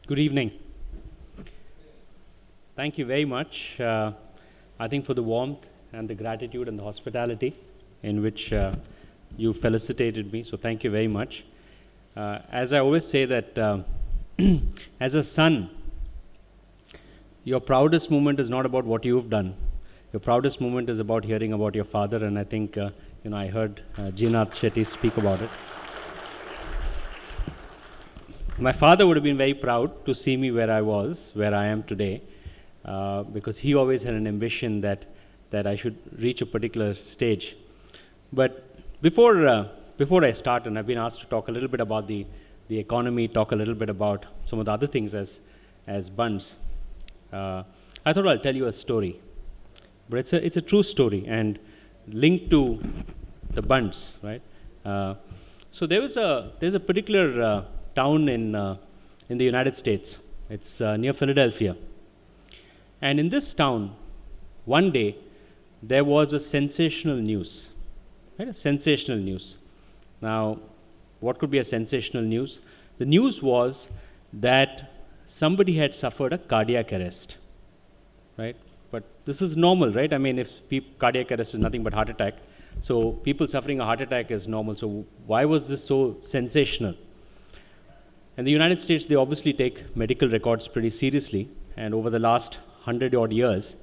Good evening. Thank you very much, I think, for the warmth and the gratitude and the hospitality in which you felicitated me. So thank you very much. As I always say that as a son, your proudest moment is not about what you've done. Your proudest moment is about hearing about your father, and I think I heard Shetty speak about it. My father would have been very proud to see me where I am today, because he always had an ambition that I should reach a particular stage. But before I start, and I've been asked to talk a little bit about the economy, talk a little bit about some of the other things as Bunts, I thought I'll tell you a story. But it's a true story and linked to the Bunts, right? So there's a particular town in the United States. It's near Philadelphia. And in this town, one day, there was a sensational news. Right? A sensational news. Now, what could be a sensational news? The news was that somebody had suffered a cardiac arrest. Right? But this is normal, right? I mean, if cardiac arrest is nothing but heart attack, so people suffering a heart attack is normal. So why was this so sensational? In the United States, they obviously take medical records pretty seriously, and over the last 100 odd years,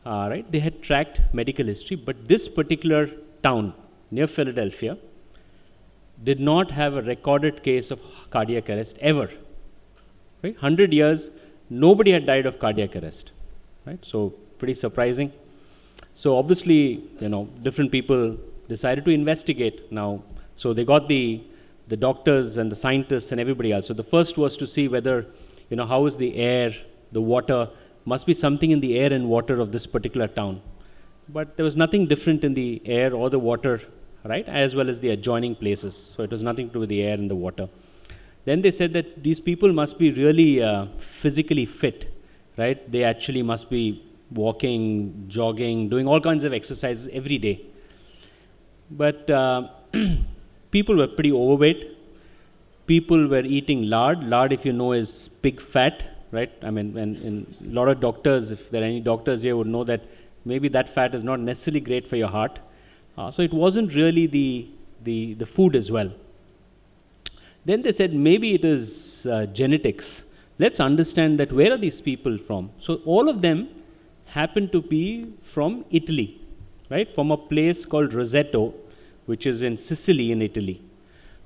right, they had tracked medical history, but this particular town near Philadelphia did not have a recorded case of cardiac arrest ever. Right? 100 years, nobody had died of cardiac arrest. Right? So pretty surprising. So obviously, different people decided to investigate now. So they got the doctors and the scientists and everybody else. So the first was to see whether, how is the air, the water. Must be something in the air and water of this particular town. But there was nothing different in the air or the water, right, as well as the adjoining places. So it was nothing to do with the air and the water. Then they said that these people must be really physically fit, right? They actually must be walking, jogging, doing all kinds of exercises every day. But people were pretty overweight. People were eating lard. Lard, if you know, is pig fat, right? I mean, and a lot of doctors, if there are any doctors here, would know that maybe that fat is not necessarily great for your heart. So it wasn't really the food as well. Then they said maybe it is genetics. Let's understand that where are these people from? So all of them happen to be from Italy, right? From a place called Roseto, which is in Sicily in Italy.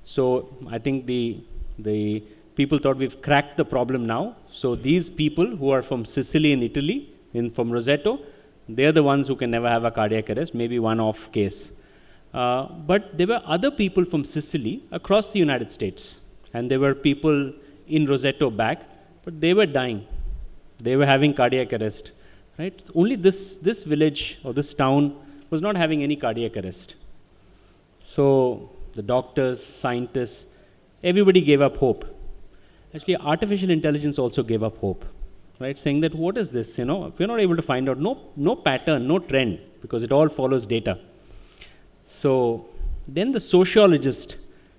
So I think the people thought we've cracked the problem now. So these people who are from Sicily in Italy, from Roseto, they're the ones who can never have a cardiac arrest, maybe one-off case. But there were other people from Sicily across the United States. And there were people in Roseto back, but they were dying. They were having cardiac arrest. Right? Only this village or this town was not having any cardiac arrest. So the doctors, scientists, everybody gave up hope. Actually, artificial intelligence also gave up hope, right? Saying that what is this? We're not able to find out no pattern, no trend, because it all follows data. So then the sociologist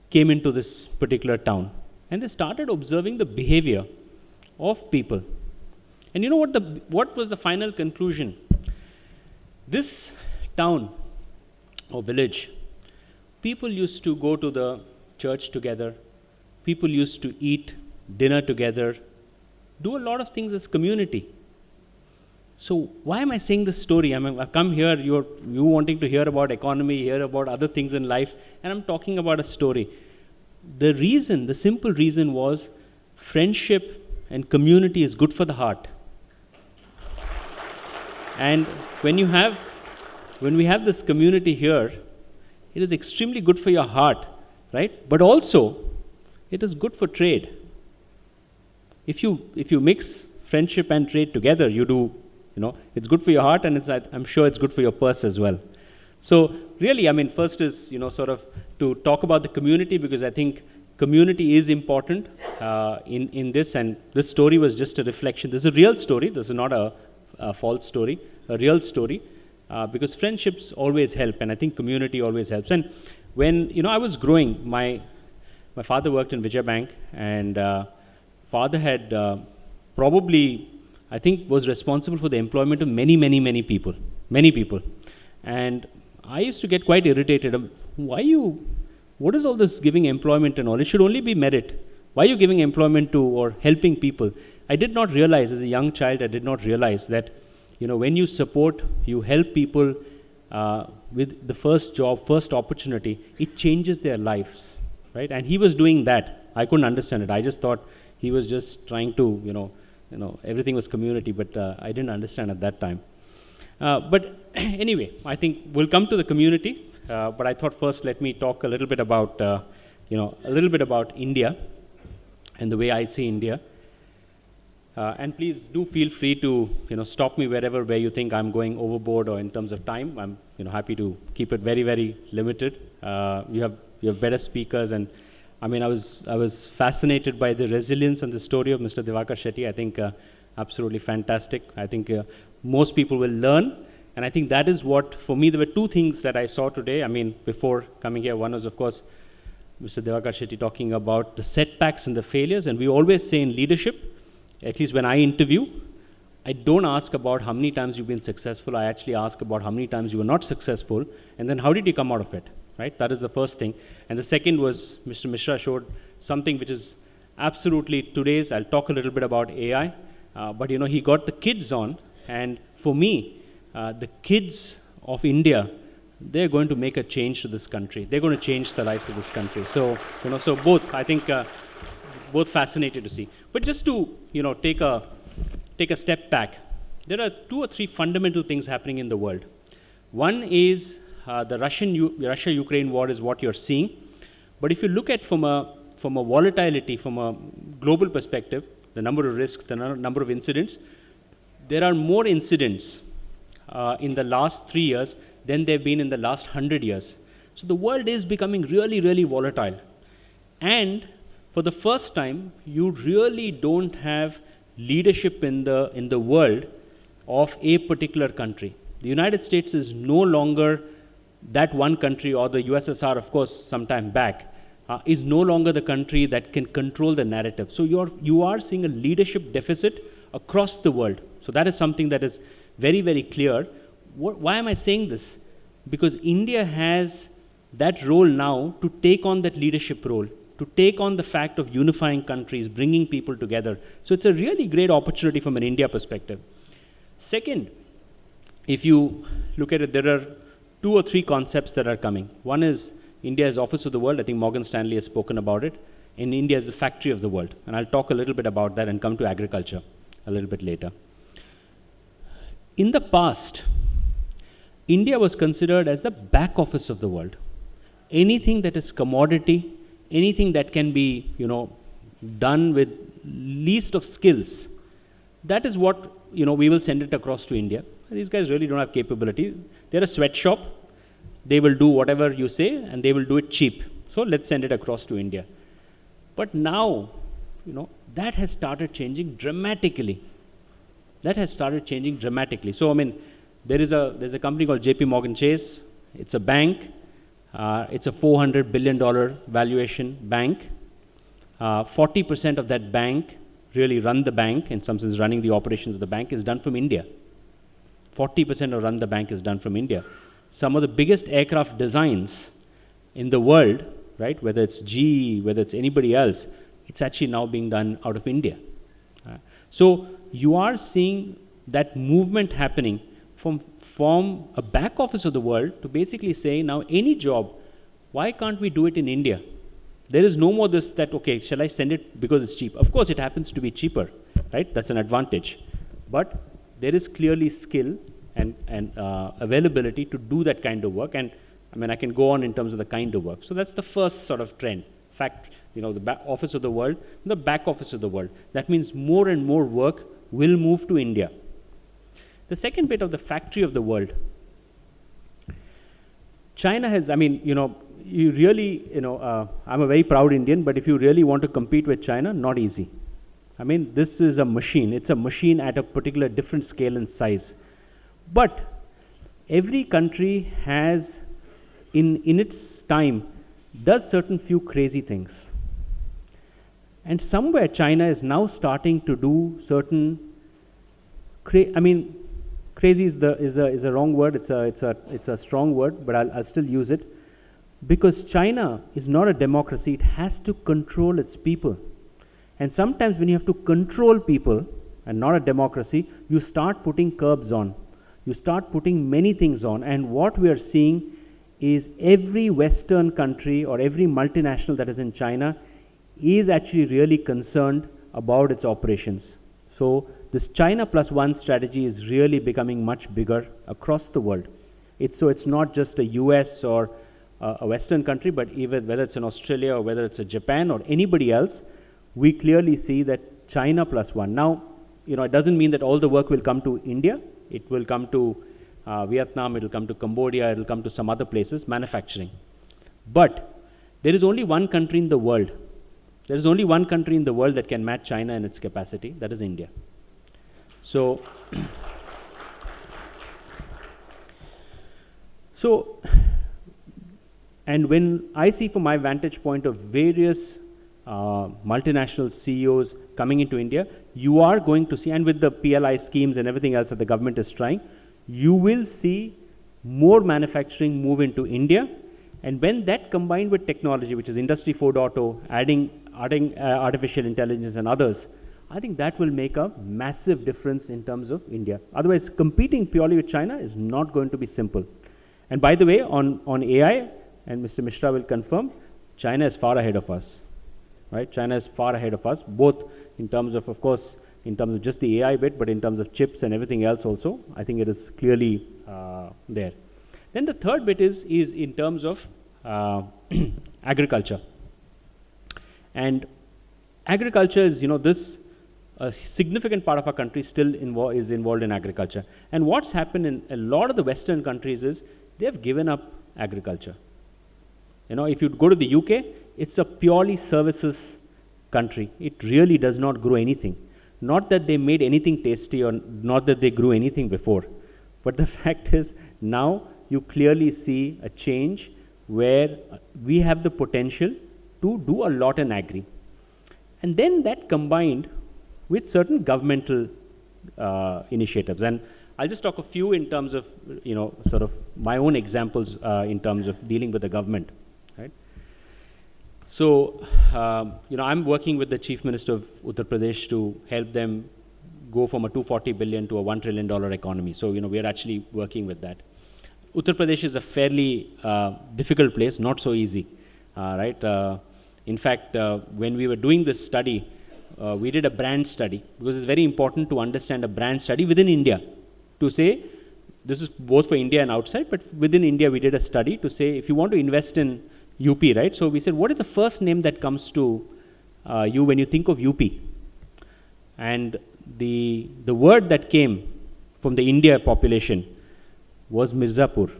came into this particular town, and they started observing the behavior of people. And you know what was the final conclusion? This town or village, people used to go to the church together. People used to eat dinner together, do a lot of things as community. So why am I saying this story? I mean, I've come here, you wanting to hear about economy, hear about other things in life, and I'm talking about a story. The simple reason was friendship and community is good for the heart. And when we have this community here, it is extremely good for your heart, right? But also, it is good for trade. If you mix friendship and trade together, you do, it's good for your heart, and I'm sure it's good for your purse as well. So really, I mean, first is, sort of to talk about the community, because I think community is important in this, and this story was just a reflection. This is a real story. This is not a false story, a real story, because friendships always help, and I think community always helps. And when I was growing, my father worked in Vijay Bank, and father had probably, I think, was responsible for the employment of many people. And I used to get quite irritated. What is all this giving employment and all? It should only be merit. Why are you giving employment to or helping people? I did not realize, as a young child, I did not realize that, when you support, you help people with the first job, first opportunity, it changes their lives, right? And he was doing that. I couldn't understand it. I just thought he was just trying to, everything was community, but I didn't understand at that time. But anyway, I think we'll come to the community, but I thought first let me talk a little bit about, India and the way I see India. And please do feel free to, stop me where you think I'm going overboard or in terms of time. I'm, happy to keep it very, very limited. You have better speakers, and I mean, I was fascinated by the resilience and the story of Mr. Diwakar Shetty. I think absolutely fantastic. I think most people will learn, and I think that is what, for me, there were two things that I saw today. I mean, before coming here, one was, of course, Mr. Diwakar Shetty talking about the setbacks and the failures, and we always say in leadership, at least when I interview, I don't ask about how many times you've been successful. I actually ask about how many times you were not successful, and then how did you come out of it, right? That is the first thing. And the second was, Mr. Mishra showed something which is absolutely today's. I'll talk a little bit about AI, but he got the kids on, and for me, the kids of India, they're going to make a change to this country. They're going to change the lives of this country. So, so both, I think, both fascinated to see. But just to, take a step back, there are two or three fundamental things happening in the world. One is the Russia-Ukraine war is what you're seeing. But if you look at from a volatility, from a global perspective, the number of risks, the number of incidents, there are more incidents in the last 3 years than there have been in the last 100 years. So the world is becoming really, really volatile. And for the first time, you really don't have leadership in the world of a particular country. The United States is no longer that one country, or the USSR, of course, sometime back, is no longer the country that can control the narrative. So you are seeing a leadership deficit across the world. So that is something that is very, very clear. Why am I saying this? Because India has that role now to take on that leadership role, to take on the fact of unifying countries, bringing people together. So it's a really great opportunity from an India perspective. Second, if you look at it, there are 2 or 3 concepts that are coming. One is India as office of the world. I think Morgan Stanley has spoken about it. And India as the factory of the world. And I'll talk a little bit about that and come to agriculture a little bit later. In the past, India was considered as the back office of the world. Anything that is commodity, anything that can be, done with least of skills, that is what, we will send it across to India. These guys really don't have capability. They're a sweatshop. They will do whatever you say, and they will do it cheap. So let's send it across to India. But now, that has started changing dramatically. So, I mean, there's a company called JP Morgan Chase. It's a bank. It's a $400 billion valuation bank. 40% of that bank, really run the bank, in some sense running the operations of the bank, is done from India. 40% of run the bank is done from India. Some of the biggest aircraft designs in the world, right, whether it's GE, whether it's anybody else, it's actually now being done out of India. So you are seeing that movement happening from a back office of the world to basically say, now any job, why can't we do it in India? There is no more this that, okay, shall I send it because it's cheap? Of course, it happens to be cheaper, right? That's an advantage. But there is clearly skill and availability to do that kind of work. And I mean, I can go on in terms of the kind of work. So that's the first sort of trend. Fact, the back office of the world, the back office of the world. That means more and more work will move to India. The second bit of the factory of the world. China has, I mean, you really, I'm a very proud Indian, but if you really want to compete with China, not easy. I mean, this is a machine. It's a machine at a particular different scale and size. But every country has, in its time, does certain few crazy things. And somewhere China is now starting to do certain, crazy is a wrong word. It's a strong word, but I'll still use it, because China is not a democracy. It has to control its people, and sometimes when you have to control people and not a democracy, you start putting curbs on. You start putting many things on, and what we are seeing is every Western country or every multinational that is in China is actually really concerned about its operations. So this China plus one strategy is really becoming much bigger across the world. It's not just a US or a Western country, but even whether it's in Australia or whether it's a Japan or anybody else, we clearly see that China plus one. Now, it doesn't mean that all the work will come to India. It will come to Vietnam, it will come to Cambodia, it will come to some other places, manufacturing. But there is only one country in the world. There is only one country in the world that can match China in its capacity, that is India. So, and when I see from my vantage point of various multinational CEOs coming into India, you are going to see, and with the PLI schemes and everything else that the government is trying, you will see more manufacturing move into India. And when that combined with technology, which is Industry 4.0, adding artificial intelligence and others, I think that will make a massive difference in terms of India. Otherwise, competing purely with China is not going to be simple. And by the way, on AI, and Mr. Mishra will confirm, China is far ahead of us. Right? China is far ahead of us, both in terms of course, in terms of just the AI bit, but in terms of chips and everything else also. I think it is clearly there. Then the third bit is in terms of agriculture. And agriculture is, a significant part of our country still is involved in agriculture. And what's happened in a lot of the Western countries is they have given up agriculture. If you go to the UK, it's a purely services country. It really does not grow anything. Not that they made anything tasty or not that they grew anything before. But the fact is, now you clearly see a change where we have the potential to do a lot in agri. And then that combined with certain governmental initiatives. And I'll just talk a few in terms of, sort of my own examples in terms of dealing with the government. Right? So, I'm working with the Chief Minister of Uttar Pradesh to help them go from a $240 billion to a $1 trillion economy. So, we are actually working with that. Uttar Pradesh is a fairly difficult place, not so easy, right? In fact, when we were doing this study, we did a brand study, because it's very important to understand a brand study within India, to say, this is both for India and outside, but within India we did a study to say, if you want to invest in UP, right? So we said, what is the first name that comes to you when you think of UP? And the word that came from the India population was Mirzapur.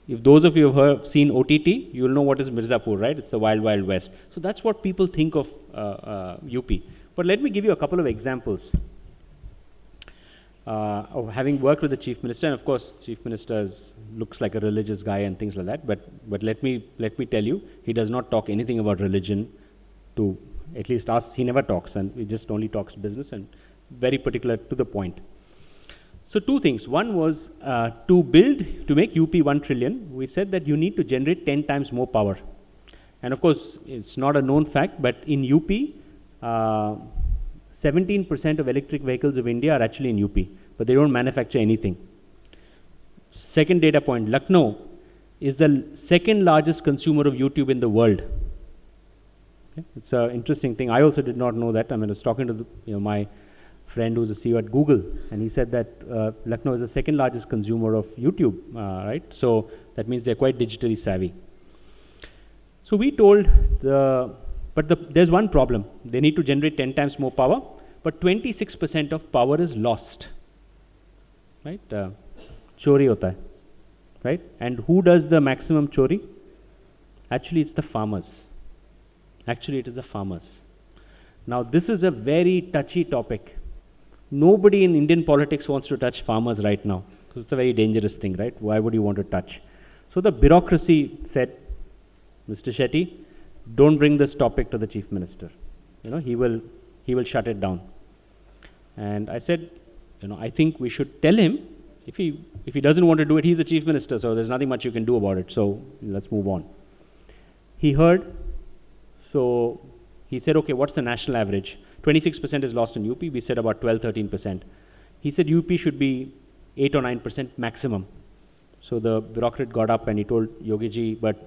If those of you have seen OTT, you will know what is Mirzapur, right? It's the Wild Wild West. So that's what people think of UP. But let me give you a couple of examples of having worked with the Chief Minister. And of course, Chief Minister looks like a religious guy and things like that. But let me tell you, he does not talk anything about religion to at least us. He never talks, and he just only talks business and very particular to the point. So two things. One was to make UP 1 trillion, we said that you need to generate 10 times more power. And of course, it's not a known fact, but in UP, 17% of electric vehicles of India are actually in UP, but they don't manufacture anything. Second data point, Lucknow is the second largest consumer of YouTube in the world. Okay? It's an interesting thing. I also did not know that. I was talking to my friend who's a CEO at Google, and he said that Lucknow is the second largest consumer of YouTube, right? So that means they're quite digitally savvy. So we told there's one problem. They need to generate 10 times more power, but 26% of power is lost, right? Chori hota hai, right? And who does the maximum chori? Actually, it's the farmers. Actually, it is the farmers. Now, this is a very touchy topic. Nobody in Indian politics wants to touch farmers right now, because it's a very dangerous thing, right? Why would you want to touch? So the bureaucracy said, Mr. Shetty, don't bring this topic to the Chief Minister. he will shut it down. And I said, I think we should tell him, if he doesn't want to do it, he's the chief minister, so there's nothing much you can do about it, so let's move on. He heard, so he said, okay, what's the national average? 26% is lost in UP, we said about 12-13%. He said UP should be 8 or 9% maximum. So the bureaucrat got up and he told Yogi ji, but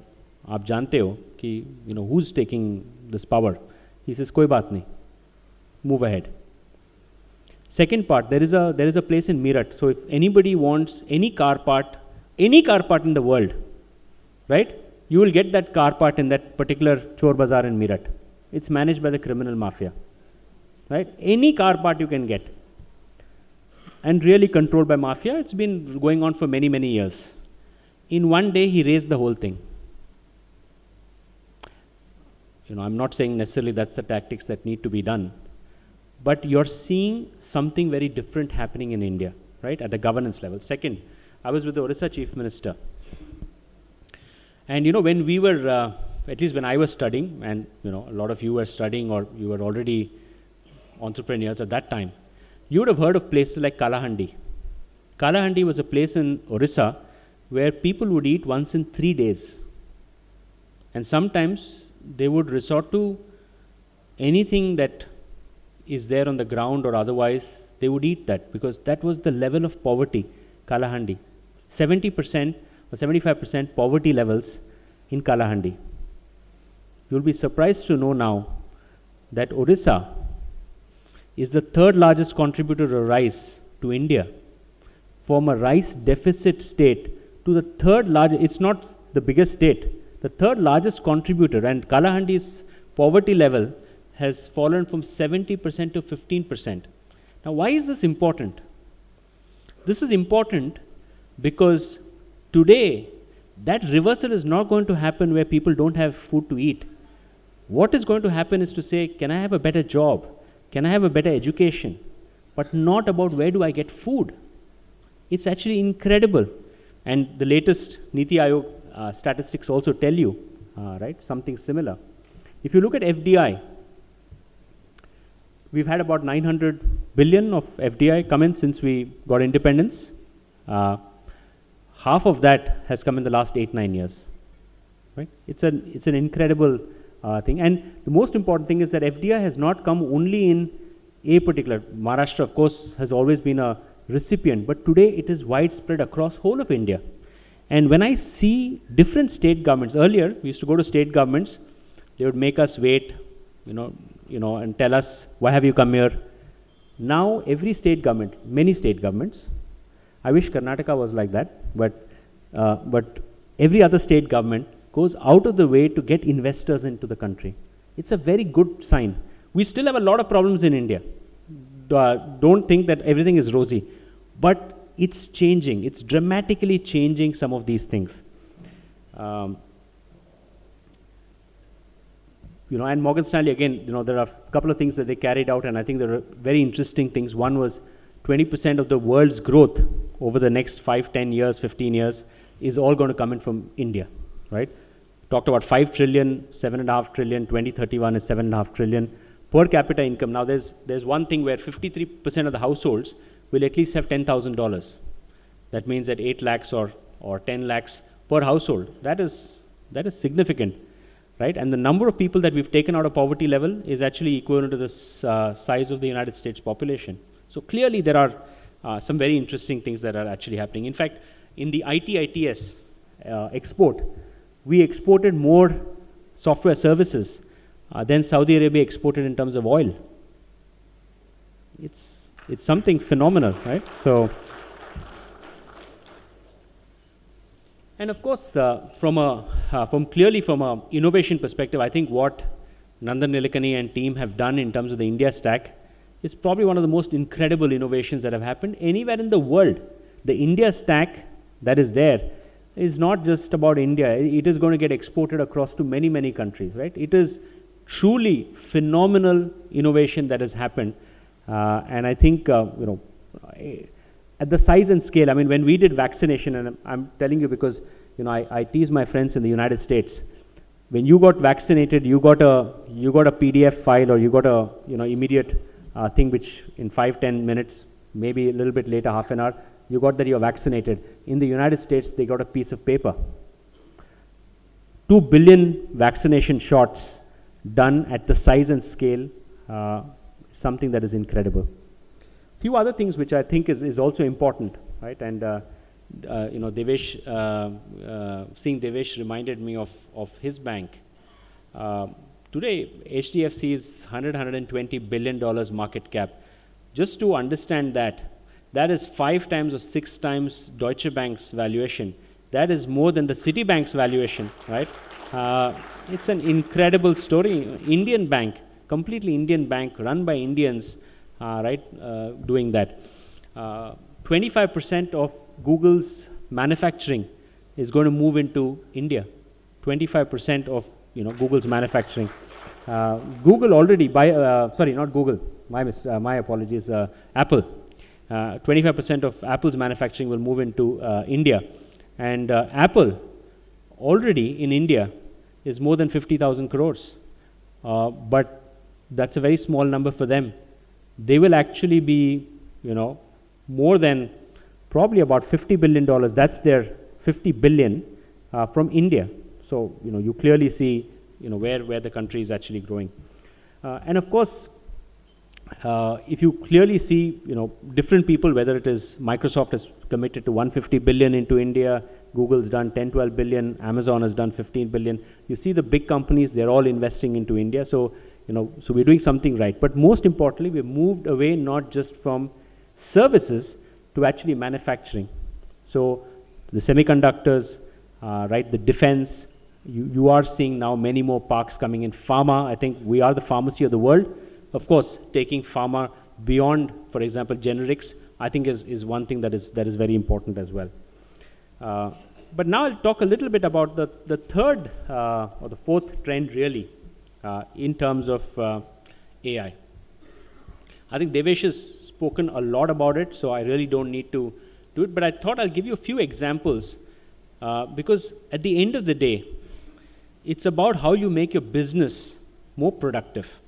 aap jante ho ki, who's taking this power? He says, koi baat nahi, move ahead. Second part, there is a place in Meerut. So if anybody wants any car part in the world, right, you will get that car part in that particular Chor Bazaar in Meerut. It's managed by the criminal mafia, right? Any car part you can get. And really controlled by mafia. It's been going on for many, many years. In one day, he raised the whole thing. I'm not saying necessarily that's the tactics that need to be done, but you're seeing something very different happening in India, right, at the governance level. Second, I was with the Orissa Chief Minister. And when we were, at least when I was studying, and a lot of you were studying or you were already entrepreneurs at that time, you would have heard of places like Kalahandi. Kalahandi was a place in Orissa where people would eat once in 3 days. And sometimes they would resort to anything that is there on the ground or otherwise, they would eat that because that was the level of poverty, Kalahandi. 70% or 75% poverty levels in Kalahandi. You'll be surprised to know now that Orissa is the third largest contributor of rice to India. From a rice deficit state to the third largest, it's not the biggest state, the third largest contributor, and Kalahandi's poverty level has fallen from 70% to 15%. Now, why is this important? This is important because today, that reversal is not going to happen where people don't have food to eat. What is going to happen is to say, can I have a better job? Can I have a better education? But not about where do I get food. It's actually incredible. And the latest Niti Aayog statistics also tell you, right, something similar. If you look at FDI, we've had about 900 billion of FDI come in since we got independence. Half of that has come in the last 8-9 years. Right? It's an incredible thing. And the most important thing is that FDI has not come only in a particular. Maharashtra, of course, has always been a recipient, but today it is widespread across whole of India. And when I see different state governments, earlier we used to go to state governments, they would make us wait, and tell us, why have you come here? Now every state government, many state governments, I wish Karnataka was like that, but every other state government goes out of the way to get investors into the country. It's a very good sign. We still have a lot of problems in India. Don't think that everything is rosy, but it's changing. It's dramatically changing some of these things. And Morgan Stanley, again, there are a couple of things that they carried out, and I think there are very interesting things. One was 20% of the world's growth over the next 5, 10 years, 15 years is all going to come in from India, right? Talked about 5 trillion, 7.5 trillion, 2031 is 7.5 trillion. Per capita income, now there's one thing where 53% of the households will at least have $10,000. That means that 8 lakhs or 10 lakhs per household. That is significant, right? And the number of people that we've taken out of poverty level is actually equivalent to the size of the United States population. So clearly there are some very interesting things that are actually happening. In fact, in the ITITS export, we exported more software services than Saudi Arabia exported in terms of oil. It's something phenomenal, right? So, and of course, from clearly from a innovation perspective, I think what Nandan Nilekani and team have done in terms of the India stack is probably one of the most incredible innovations that have happened anywhere in the world. The India stack that is there is not just about India. It is going to get exported across to many, many countries, right? It is truly phenomenal innovation that has happened. And I think, at the size and scale, I mean, when we did vaccination, and I'm telling you because, I tease my friends in the United States, when you got vaccinated, you got a PDF file, or you got a immediate thing which in 5-10 minutes, maybe a little bit later, half an hour, you got that you're vaccinated. In the United States, they got a piece of paper. 2 billion vaccination shots done at the size and scale, something that is incredible. Few other things which I think is also important, right? And Devesh, seeing Devesh reminded me of his bank. Today, HDFC is $120 billion market cap. Just to understand that is 5 times or 6 times Deutsche Bank's valuation. That is more than the Citibank's valuation, right? It's an incredible story. Indian bank, completely Indian bank, run by Indians, right? Doing that. 25% of Google's manufacturing is going to move into India. 25% of Google's manufacturing. Google already not Google. My apologies. Apple. 25% of Apple's manufacturing will move into India, and Apple already in India is more than 50,000 crores. But that's a very small number for them. They will actually be, more than probably about $50 billion. That's their 50 billion from India. So, you clearly see, where the country is actually growing. And of course, if you clearly see, different people, whether it is Microsoft has committed to 150 billion into India, Google's done 10-12 billion, Amazon has done 15 billion. You see the big companies, they're all investing into India. So, so we're doing something right. But most importantly, we've moved away not just from services to actually manufacturing. So the semiconductors, right, the defense, you are seeing now many more parks coming in. Pharma, I think we are the pharmacy of the world. Of course, taking pharma beyond, for example, generics, I think is one thing that is very important as well. But now I'll talk a little bit about the third or the fourth trend really in terms of AI. I think Devesh has spoken a lot about it, so I really don't need to do it, but I thought I'll give you a few examples because at the end of the day, it's about how you make your business more productive.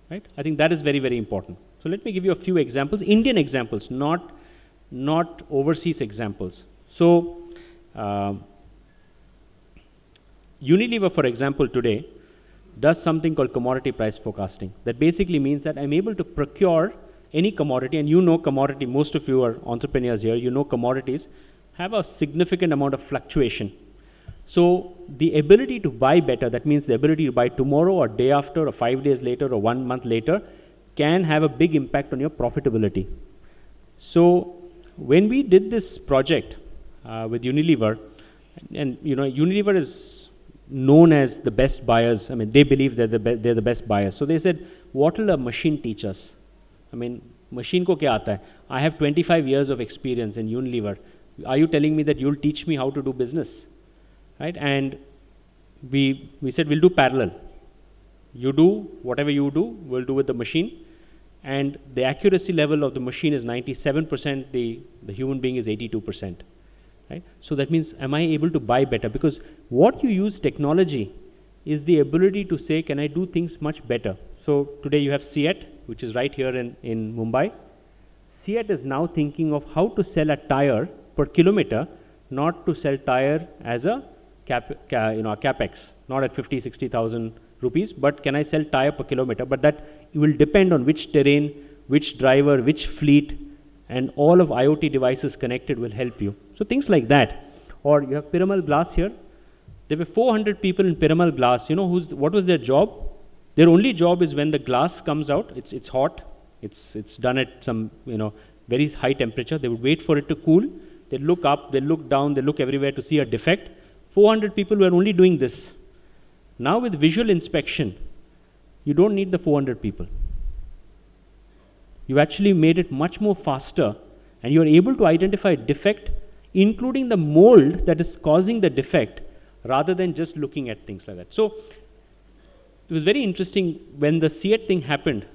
Right? I think that is very, very important. So let me give you a few examples, Indian examples, not overseas examples. So Unilever, for example, today does something called commodity price forecasting. That basically means that I'm able to procure any commodity, and commodity, most of you are entrepreneurs here, commodities have a significant amount of fluctuation. So the ability to buy better, that means the ability to buy tomorrow or day after or 5 days later or 1 month later, can have a big impact on your profitability. So when we did this project with Unilever, and Unilever is known as the best buyers. I mean, they believe they're the best buyers. So they said, what will a machine teach us? I mean, machine ko kya aata hai? I have 25 years of experience in Unilever. Are you telling me that you'll teach me how to do business? Right? And we said we'll do parallel. You do whatever you do, we'll do with the machine. And the accuracy level of the machine is 97%, the human being is 82%. Right? So that means, am I able to buy better? Because what you use technology is the ability to say, can I do things much better? So today you have Seat, which is right here in Mumbai. Seat is now thinking of how to sell a tire per kilometer, not to sell tire as a capex, not at 50,000-60,000 rupees, but can I sell tire per kilometer? But that will depend on which terrain, which driver, which fleet, and all of IoT devices connected will help you. So things like that. Or you have Piramal Glass here. There were 400 people in Piramal Glass. You know what was their job? Their only job is when the glass comes out, it's hot, it's done at some very high temperature. They would wait for it to cool. They look up, they look down, they look everywhere to see a defect. 400 people were only doing this. Now with visual inspection, you don't need the 400 people. You actually made it much more faster, and you're able to identify a defect, including the mold that is causing the defect, rather than just looking at things like that. So it was very interesting when the Seat thing happened.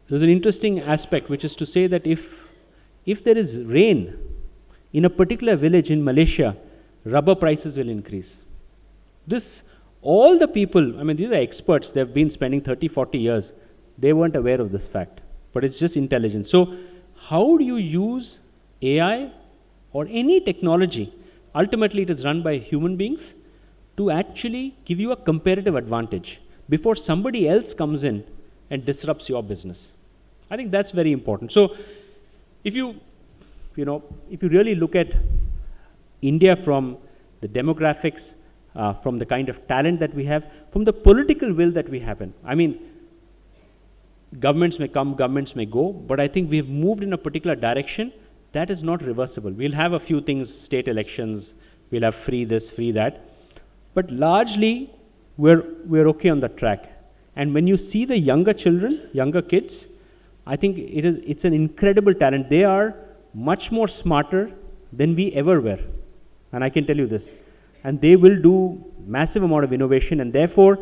There's an interesting aspect, which is to say that if there is rain in a particular village in Malaysia, rubber prices will increase. This, all the people, I mean, these are experts, they've been spending 30, 40 years. They weren't aware of this fact, but it's just intelligence. So how do you use AI or any technology? Ultimately, it is run by human beings to actually give you a comparative advantage before somebody else comes in and disrupts your business. I think that's very important. So if you really look at India from the demographics, from the kind of talent that we have, from the political will that we have, I mean, governments may come, governments may go, but I think we have moved in a particular direction that is not reversible. We'll have a few things, state elections, we'll have free this, free that, but largely we're okay on the track. And when you see the younger children, younger kids, I think it's an incredible talent. They are much more smarter than we ever were. And I can tell you this. And they will do massive amount of innovation, and therefore,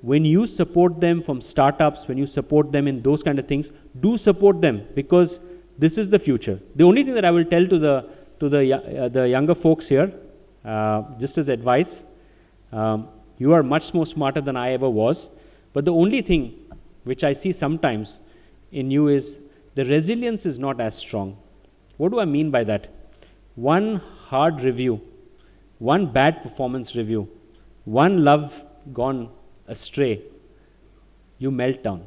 when you support them from startups, when you support them in those kind of things, do support them, because this is the future. The only thing that I will tell to the younger folks here, just as advice, you are much more smarter than I ever was, but the only thing which I see sometimes in you is the resilience is not as strong. What do I mean by that? One hard review, one bad performance review, one love gone astray, you melt down.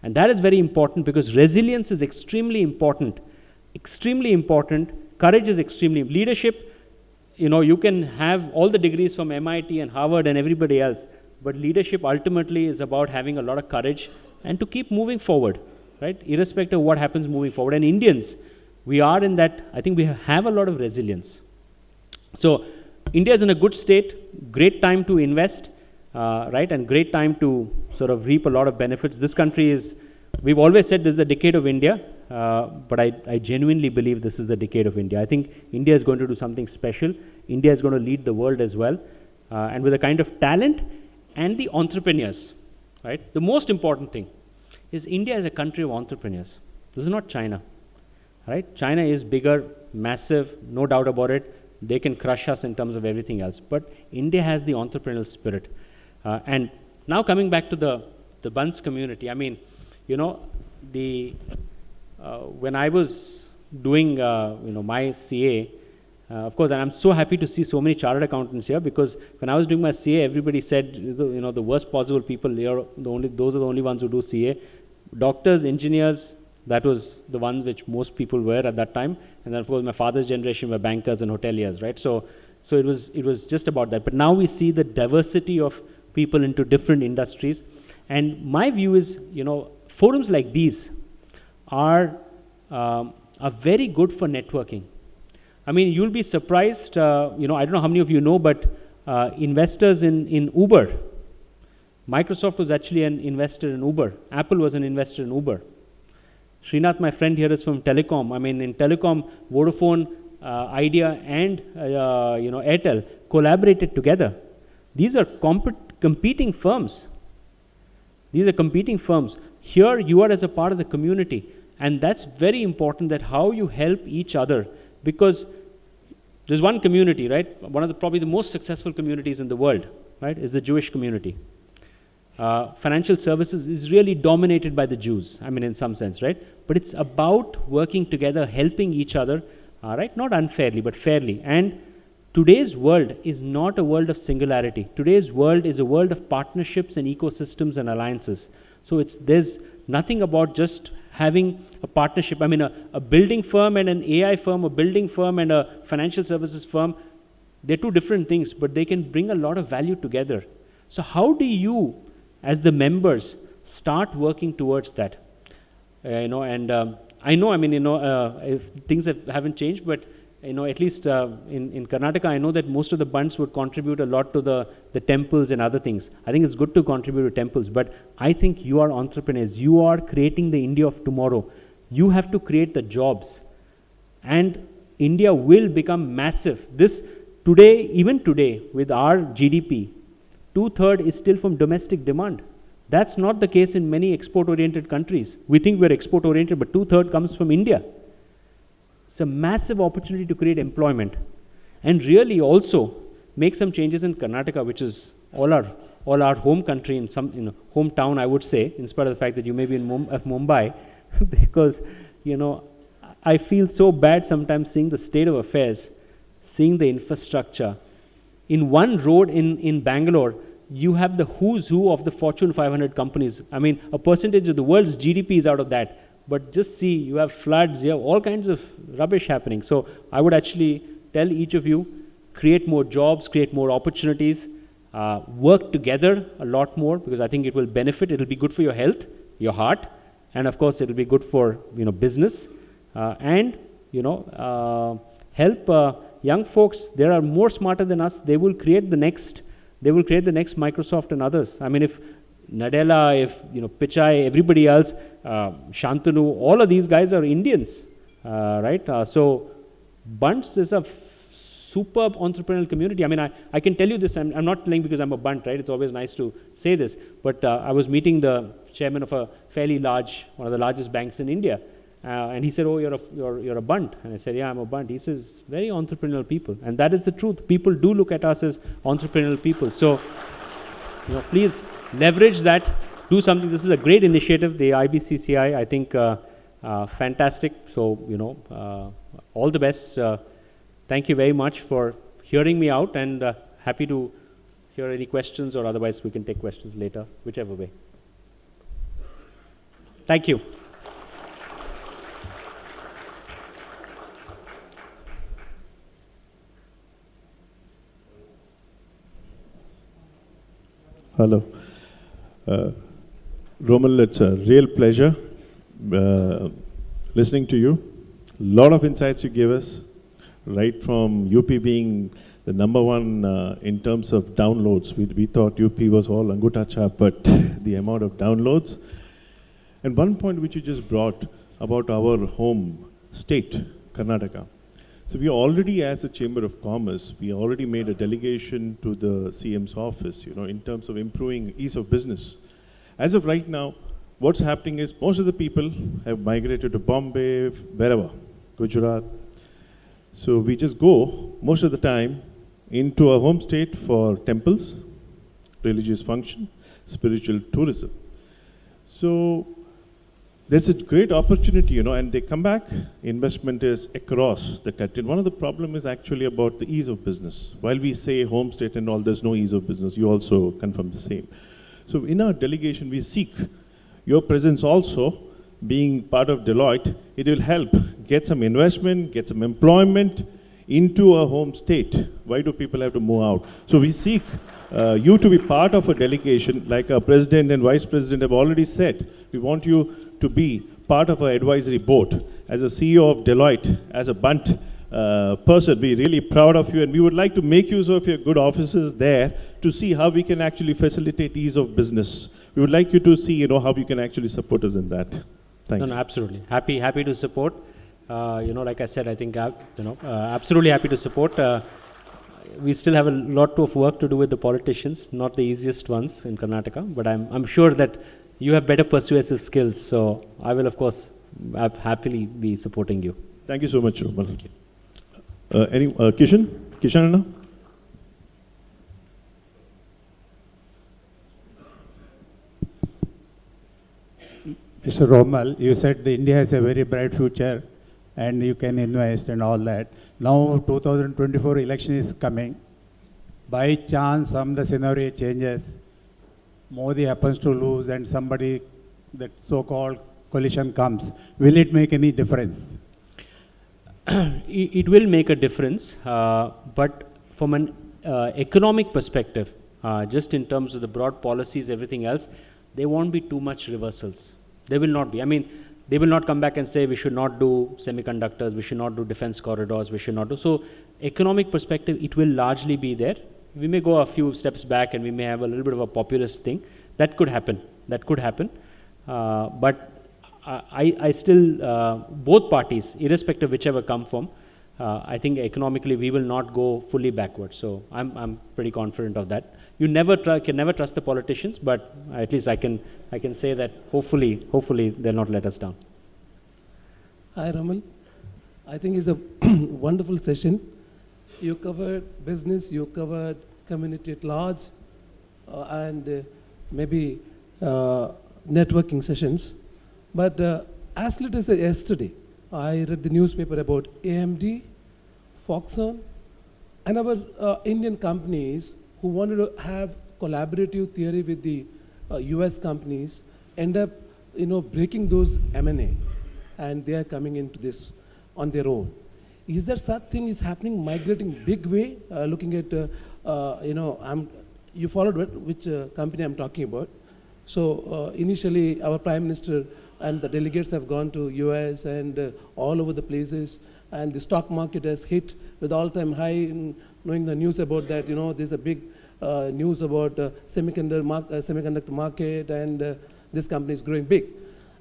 And that is very important, because resilience is extremely important. Extremely important. Courage is extremely. Leadership, you can have all the degrees from MIT and Harvard and everybody else, but leadership ultimately is about having a lot of courage and to keep moving forward, right? Irrespective of what happens moving forward. And Indians, we are in that, I think we have a lot of resilience. So India is in a good state, great time to invest, right, and great time to sort of reap a lot of benefits. This country is, we've always said this is the decade of India, but I genuinely believe this is the decade of India. I think India is going to do something special. India is going to lead the world as well, and with the kind of talent and the entrepreneurs, right? The most important thing is India is a country of entrepreneurs. This is not China, right? China is bigger, massive, no doubt about it. They can crush us in terms of everything else, but India has the entrepreneurial spirit. And now coming back to the Bunts community, I mean, when I was doing my CA, of course, and I'm so happy to see so many chartered accountants here, because when I was doing my CA, everybody said the worst possible people here, those are the only ones who do CA. Doctors, engineers, that was the ones which most people were at that time. And then of course my father's generation were bankers and hoteliers, right? So it was just about that. But now we see the diversity of people into different industries. And my view is, forums like these are very good for networking. I mean, you'll be surprised, I don't know how many of you know, but investors in Uber, Microsoft was actually an investor in Uber. Apple was an investor in Uber. Srinath, my friend here, is from telecom. I mean, in telecom, Vodafone, Idea, and Airtel collaborated together. These are competing firms. These are competing firms. Here, you are as a part of the community, and that's very important. That how you help each other, because there's one community, right? One of the probably the most successful communities in the world, right, is the Jewish community. Financial services is really dominated by the Jews, I mean, in some sense, right? But it's about working together, helping each other, right? Not unfairly, but fairly. And today's world is not a world of singularity. Today's world is a world of partnerships and ecosystems and alliances. So there's nothing about just having a partnership. I mean, a building firm and an AI firm, a building firm and a financial services firm, they're two different things, but they can bring a lot of value together. So how do you, as the members, start working towards that? I know, I mean, if things haven't changed, but at least in Karnataka, I know that most of the Bunts would contribute a lot to the temples and other things. I think it's good to contribute to temples, but I think you are entrepreneurs. You are creating the India of tomorrow. You have to create the jobs, and India will become massive. Even today, with our GDP, 2/3 is still from domestic demand. That's not the case in many export-oriented countries. We think we're export-oriented, but 2/3 comes from India. It's a massive opportunity to create employment. And really also, make some changes in Karnataka, which is all our home country, in some hometown, I would say, in spite of the fact that you may be in Mumbai, because I feel so bad sometimes seeing the state of affairs, seeing the infrastructure. In one road in Bangalore, you have the who's who of the Fortune 500 companies. I mean, a percentage of the world's GDP is out of that. But just see, you have floods, you have all kinds of rubbish happening. So I would actually tell each of you, create more jobs, create more opportunities, work together a lot more, because I think it will benefit. It will be good for your health, your heart, and of course it will be good for business, and help young folks. They are more smarter than us. They will create the next Microsoft and others. I mean, if Nadella, if Pichai, everybody else, Shantanu, all of these guys are Indians, right? So Bunts is a superb entrepreneurial community. I mean, I can tell you this, I'm not telling because I'm a Bunt, right? It's always nice to say this, but I was meeting the chairman of a fairly large, one of the largest banks in India, and he said, "Oh, you're a Bunt," and I said, "Yeah, I'm a Bunt." He says, "Very entrepreneurial people," and that is the truth. People do look at us as entrepreneurial people. So, please leverage that. Do something. This is a great initiative, the IBCCI. I think fantastic. So, all the best. Thank you very much for hearing me out, and happy to hear any questions, or otherwise we can take questions later, whichever way. Thank you. Hello. Romal, it's a real pleasure listening to you. A lot of insights you gave us, right from UP being the number one in terms of downloads. We thought UP was all Anguta Chap, but the amount of downloads. And one point which you just brought about our home state, Karnataka. So we already, as a Chamber of Commerce, we already made a delegation to the CM's office, in terms of improving ease of business. As of right now, what's happening is most of the people have migrated to Bombay, wherever, Gujarat. So we just go most of the time into a home state for temples, religious function, spiritual tourism. So there's a great opportunity, and they come back, investment is across the country. One of the problems is actually about the ease of business. While we say home state and all, there's no ease of business. You also confirm the same. So in our delegation, we seek your presence also, being part of Deloitte. It will help get some investment, get some employment into a home state. Why do people have to move out? So we seek you to be part of a delegation, like our president and vice president have already said. We want you to be part of our advisory board. As a CEO of Deloitte, as a Bunt person, we're really proud of you, and we would like to make use of your good offices there to see how we can actually facilitate ease of business. We would like you to see, how you can actually support us in that. Thanks. No, absolutely. Happy to support. Like I said, I think, absolutely happy to support. We still have a lot of work to do with the politicians, not the easiest ones in Karnataka, but I'm sure that you have better persuasive skills, so I will, of course, happily be supporting you. Thank you so much, Romal. Thank you. Kishan Anna? Mr. Romal, you said India has a very bright future and you can invest and all that. Now 2024 election is coming. By chance, the scenario changes. Modi happens to lose and somebody, that so-called coalition comes. Will it make any difference? It will make a difference, but from an economic perspective, just in terms of the broad policies, everything else, there won't be too much reversals. There will not be. I mean, they will not come back and say we should not do semiconductors, we should not do defense corridors, we should not do. So, economic perspective, it will largely be there. We may go a few steps back and we may have a little bit of a populist thing. That could happen. But I still, both parties, irrespective of whichever come from, I think economically we will not go fully backwards. So I'm pretty confident of that. You can never trust the politicians, but at least I can say that hopefully they'll not let us down. Hi Ramal, I think it's a wonderful session. you covered business, you covered community at large, and maybe networking sessions. But as late as yesterday, I read the newspaper about AMD, Foxconn, and our Indian companies who wanted to have collaborative theory with the US companies end up, breaking those M&A, and they are coming into this on their own. Is there such thing is happening, migrating big way? Looking at, you followed which company I'm talking about. So initially, our Prime Minister and the delegates have gone to US and all over the places, and the stock market has hit with all-time high. Knowing the news about that, there's a big news about semiconductor market, and this company is growing big.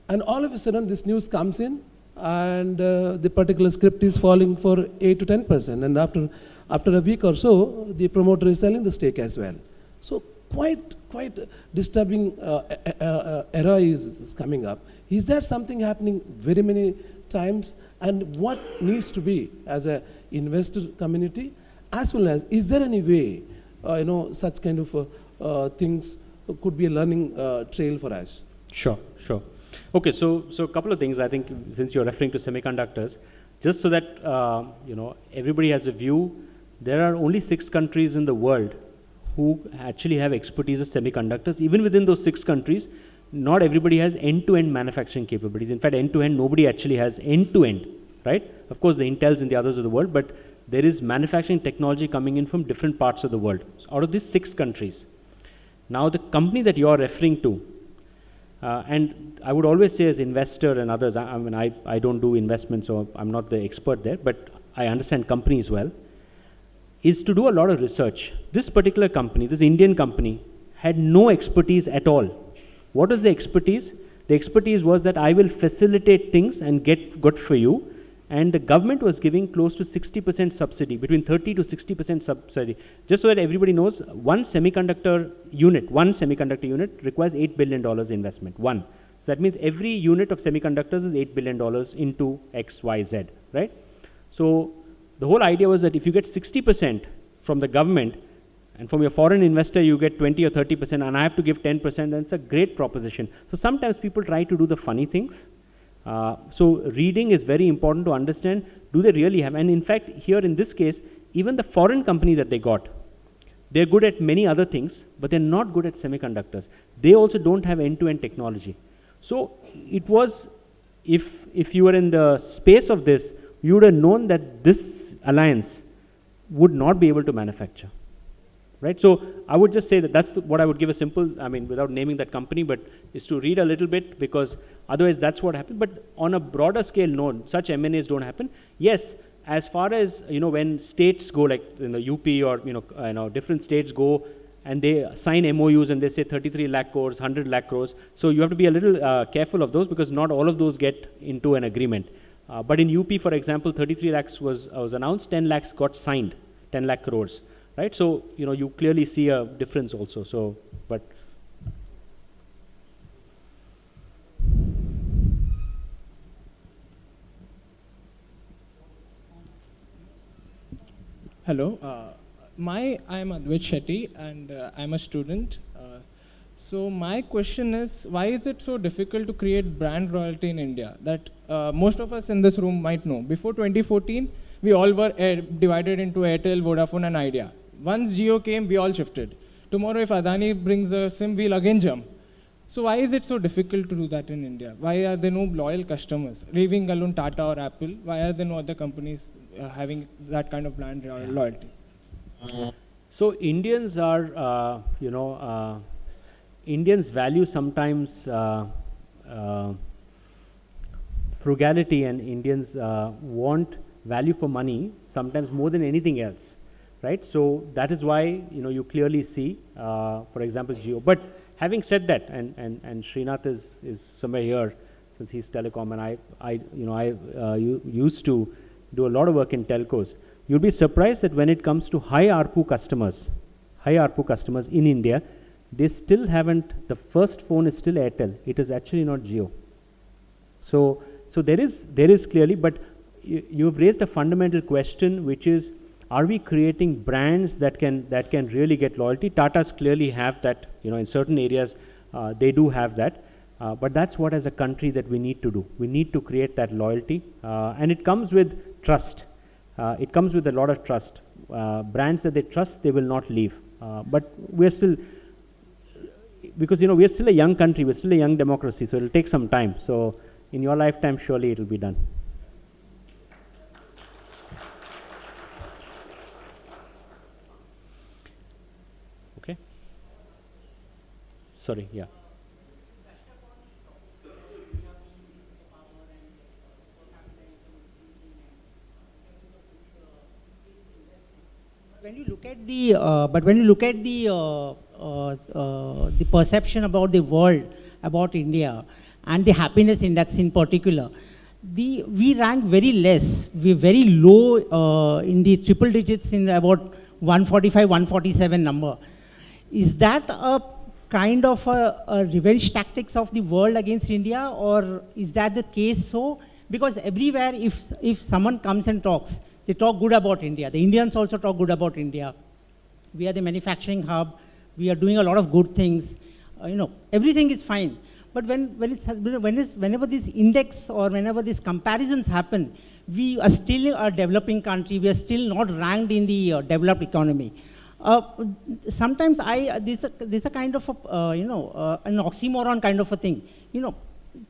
And all of a sudden, this news comes in, and the particular script is falling for 8 to 10%. And after a week or so, the promoter is selling the stake as well. So quite disturbing era is coming up. Is that something happening very many times? And what needs to be as a investor community, as well as is there any way, such kind of things could be a learning trail for us? Sure. Okay, so a couple of things. I think since you're referring to semiconductors, just so that everybody has a view, there are only 6 countries in the world who actually have expertise of semiconductors. Even within those 6 countries, not everybody has end-to-end manufacturing capabilities. In fact, end-to-end, nobody actually has end-to-end, right? Of course, the Intels and the others of the world, but there is manufacturing technology coming in from different parts of the world. So out of these 6 countries. Now, the company that you're referring to, and I would always say as investor and others, I don't do investments, so I'm not the expert there, but I understand companies well, is to do a lot of research. This particular company, this Indian company, had no expertise at all. What was the expertise? The expertise was that I will facilitate things and get good for you, and the government was giving close to 60% subsidy, between 30 to 60% subsidy. Just so that everybody knows, one semiconductor unit requires $8 billion investment, one. So that means every unit of semiconductors is $8 billion into X, Y, Z, right? So the whole idea was that if you get 60% from the government, and from your foreign investor you get 20 or 30%, and I have to give 10%, then it's a great proposition. So sometimes people try to do the funny things. So reading is very important to understand, do they really have, and in fact here in this case, even the foreign company that they got, they're good at many other things, but they're not good at semiconductors. They also don't have end-to-end technology. So it was, if you were in the space of this, you would have known that this alliance would not be able to manufacture. Right? So I would just say that that's what I would give a simple, without naming that company, but is to read a little bit, because otherwise that's what happened. But on a broader scale, no, such M&As don't happen. Yes, as far as, when states go, like in the UP or, different states go and they sign MOUs and they say 33 lakh crores, 100 lakh crores. So you have to be a little careful of those, because not all of those get into an agreement. But in UP, for example, 33 lakhs was announced, 10 lakhs got signed, 10 lakh crores. Right, so you clearly see a difference also. So, but hello, I'm Advait Shetty, and I'm a student. So my question is, why is it so difficult to create brand royalty in India? That most of us in this room might know. Before 2014, we all were divided into Airtel, Vodafone, and Idea. Once Jio came, we all shifted. Tomorrow, if Adani brings a SIM, we'll again jump. So why is it so difficult to do that in India? Why are there no loyal customers? Leaving alone Tata or Apple, why are there no other companies having that kind of brand loyalty? So Indians are, Indians value sometimes frugality, and Indians want value for money sometimes more than anything else. Right, so that is why you clearly see, for example, Jio. But having said that, and Srinath is somewhere here, since he's telecom, and I used to do a lot of work in telcos. You'll be surprised that when it comes to high ARPU customers in India, they still haven't. The first phone is still Airtel. It is actually not Jio. So there is clearly, but you've raised a fundamental question, which is, are we creating brands that can really get loyalty? Tatas clearly have that, in certain areas they do have that. But that's what as a country that we need to do. We need to create that loyalty, and it comes with trust. It comes with a lot of trust. Brands that they trust, they will not leave. But we're still, because we're still a young country, we're still a young democracy, so it'll take some time. So in your lifetime, surely it'll be done. Okay. Sorry, yeah. When you look at the perception about the world, about India, and the happiness index in particular, we rank very less. We're very low in the triple digits, in about 145, 147 number. Is that a kind of a revenge tactics of the world against India, or is that the case? So, because everywhere, if someone comes and talks, they talk good about India. The Indians also talk good about India. We are the manufacturing hub. We are doing a lot of good things. Everything is fine. But whenever this index or whenever these comparisons happen, we are still a developing country. We are still not ranked in the developed economy. Sometimes there's a kind of an oxymoron kind of a thing.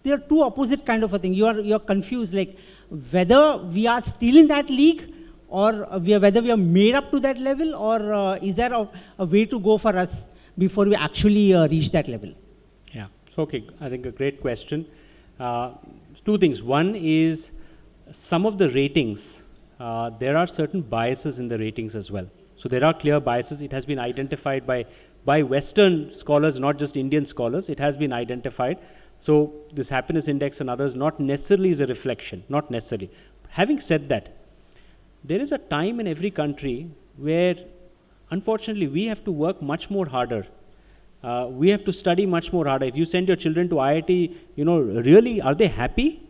There are two opposite kind of a thing. You're confused, like whether we are still in that league, or whether we are made up to that level, or is there a way to go for us before we actually reach that level? Yeah. So, okay, I think a great question. Two things. One is some of the ratings, there are certain biases in the ratings as well. So there are clear biases. It has been identified by Western scholars, not just Indian scholars. It has been identified. So this happiness index and others not necessarily is a reflection, not necessarily. Having said that, there is a time in every country where unfortunately we have to work much more harder. We have to study much more harder. If you send your children to IIT, really, are they happy?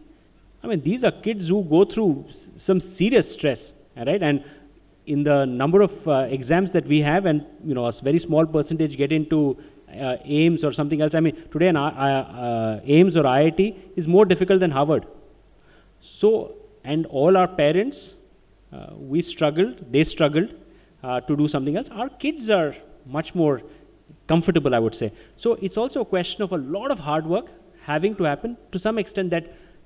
I mean, these are kids who go through some serious stress, right? And in the number of exams that we have, and a very small percentage get into AIMS or something else. I mean, today an AIMS or IIT is more difficult than Harvard. So, and all our parents, we struggled, they struggled to do something else. Our kids are much more comfortable, I would say. So it's also a question of a lot of hard work having to happen to some extent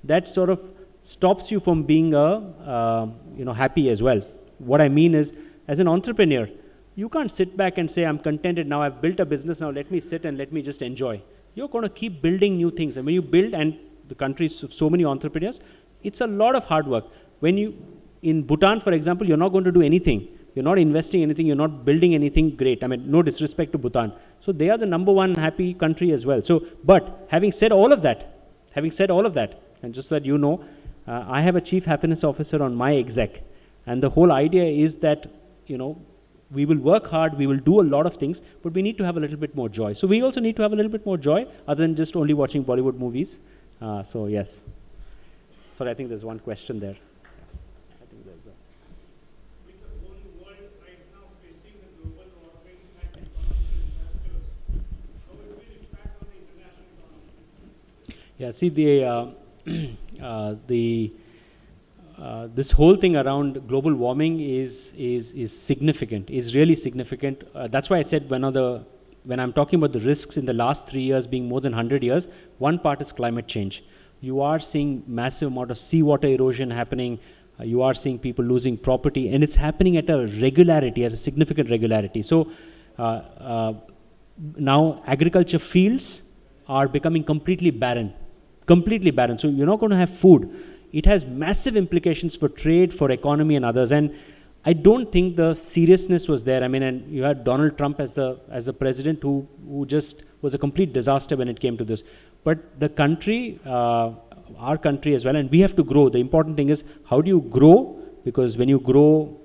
that sort of stops you from being happy as well. What I mean is, as an entrepreneur, you can't sit back and say, I'm contented now, I've built a business, now let me sit and let me just enjoy. You're going to keep building new things. And when you build, and the country is so many entrepreneurs, it's a lot of hard work. In Bhutan, for example, you're not going to do anything. You're not investing anything, you're not building anything great. I mean, no disrespect to Bhutan. So they are the number one happy country as well. So, but having said all of that, and just so that I have a chief happiness officer on my exec. And the whole idea is that, we will work hard, we will do a lot of things, but we need to have a little bit more joy. So we also need to have a little bit more joy other than just only watching Bollywood movies. So yes. Sorry, I think there's one question there. I think there's With the whole world right now facing the global warming and economic disasters, how it will impact on the international economy? Yeah, see this whole thing around global warming is significant, is really significant. That's why I said when I'm talking about the risks in the last 3 years being more than 100 years, one part is climate change. You are seeing massive amount of seawater erosion happening. You are seeing people losing property, and it's happening at a significant regularity. So now agriculture fields are becoming completely barren. So you're not going to have food. It has massive implications for trade, for economy and others. And I don't think the seriousness was there. I mean, and you had Donald Trump as the president who just was a complete disaster when it came to this. But the country, our country as well, and we have to grow. The important thing is, how do you grow? Because when you grow,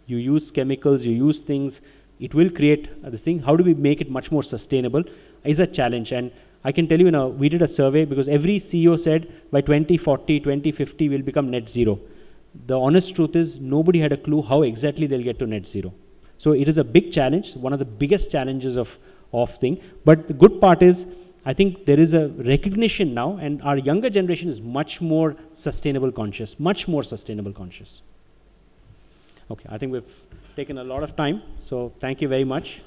you use chemicals, you use things, it will create this thing. How do we make it much more sustainable is a challenge. And I can tell you, we did a survey because every CEO said by 2040, 2050 we'll become net zero. the honest truth is nobody had a clue how exactly they'll get to net zero. So it is a big challenge, one of the biggest challenges of thing. But the good part is, I think there is a recognition now, and our younger generation is much more sustainable conscious, much more sustainable conscious. Okay, I think we've taken a lot of time, so thank you very much.